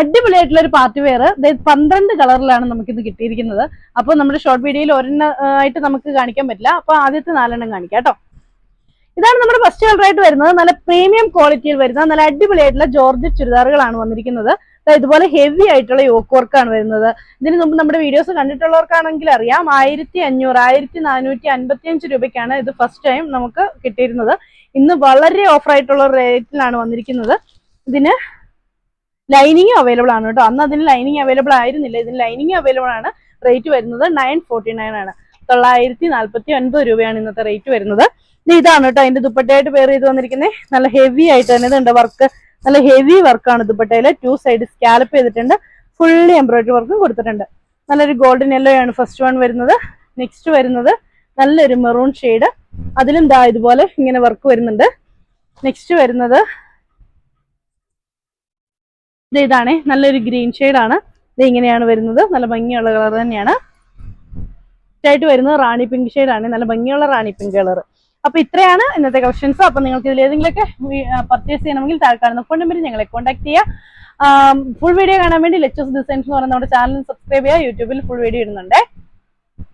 അടിപൊളിയായിട്ടുള്ള ഒരു party wear 12 കളറിലാണ് നമുക്കിത് കിട്ടിയിരിക്കുന്നത്. അപ്പോൾ നമ്മുടെ ഷോർട്ട് വീഡിയോയിൽ ഒരെണ്ണമായിട്ട് നമുക്ക് കാണിക്കാൻ പറ്റില്ല. അപ്പൊ ആദ്യത്തെ 4 കാണിക്കാം കേട്ടോ. ഇതാണ് നമ്മുടെ ഫസ്റ്റ് കളറായിട്ട് വരുന്നത്. നല്ല പ്രീമിയം ക്വാളിറ്റിയിൽ വരുന്ന നല്ല അടിപൊളിയായിട്ടുള്ള ജോർജറ്റ് ചുരിദാറുകളാണ് വന്നിരിക്കുന്നത്. ഇതുപോലെ ഹെവി ആയിട്ടുള്ള യോക്ക് വർക്കാണ് വരുന്നത്. ഇതിന് മുമ്പ് നമ്മുടെ വീഡിയോസ് കണ്ടിട്ടുള്ളവർക്കാണെങ്കിൽ അറിയാം 1500 1455 രൂപയ്ക്കാണ് ഇത് ഫസ്റ്റ് ടൈം നമുക്ക് കിട്ടിയിരുന്നത്. ഇന്ന് വളരെ ഓഫർ ആയിട്ടുള്ള റേറ്റിലാണ് വന്നിരിക്കുന്നത്. ഇതിന് ലൈനിങ് അവൈലബിൾ ആണ് കേട്ടോ. അന്ന് അതിന് ലൈനിങ് അവൈലബിൾ ആയിരുന്നില്ല. ഇതിന് ലൈനിങ് അവൈലബിൾ ആണ്. റേറ്റ് വരുന്നത് 949 ആണ്. 949 രൂപയാണ് ഇന്നത്തെ റേറ്റ് വരുന്നത്. ഇതാണ് കേട്ടോ അതിന്റെ ദുപ്പട്ടയായിട്ട് പേർ ചെയ്ത് വന്നിരിക്കുന്നത്. നല്ല ഹെവി ആയിട്ട് തന്നെ ഇതുണ്ട് വർക്ക്. നല്ല ഹെവി വർക്കാണ് ദുപ്പട്ടയില്. 2 സൈഡ് സ്കാലപ്പ് ചെയ്തിട്ടുണ്ട്. ഫുള്ളി എംബ്രോയിഡറി വർക്കും കൊടുത്തിട്ടുണ്ട്. നല്ലൊരു ഗോൾഡൻ യെല്ലോ ആണ് ഫസ്റ്റ് വൺ വരുന്നത്. നെക്സ്റ്റ് വരുന്നത് നല്ലൊരു മെറൂൺ ഷെയ്ഡ്. അതിലും ദാ ഇതുപോലെ ഇങ്ങനെ വർക്ക് വരുന്നുണ്ട്. നെക്സ്റ്റ് വരുന്നത് ഇതാണ് നല്ലൊരു ഗ്രീൻ ഷെയ്ഡാണ്. ഇത് ഇങ്ങനെയാണ് വരുന്നത്. നല്ല ഭംഗിയുള്ള കളർ തന്നെയാണ്. ആയിട്ട് വരുന്നത് റാണി പിങ്ക് ഷെയ്ഡാണ്. നല്ല ഭംഗിയുള്ള റാണി പിങ്ക് കളർ. അപ്പൊ ഇത്രയാണ് ഇന്നത്തെ കളക്ഷൻസ്. അപ്പൊ നിങ്ങൾക്ക് ഇതിൽ ഏതെങ്കിലുമൊക്കെ പർച്ചേസ് ചെയ്യണമെങ്കിൽ താഴെ കാണുന്ന ഫോൺ നമ്പറിൽ ഞങ്ങളെ കോൺടാക്ട് ചെയ്യുക. ഫുൾ വീഡിയോ കാണാൻ വേണ്ടി ലെച്ചസ് ഡിസൈൻസ് എന്ന് പറയുന്ന നമ്മുടെ ചാനൽ സബ്സ്ക്രൈബ് ചെയ്യുക. യൂട്യൂബിൽ ഫുൾ വീഡിയോ ഇടുന്നുണ്ട്.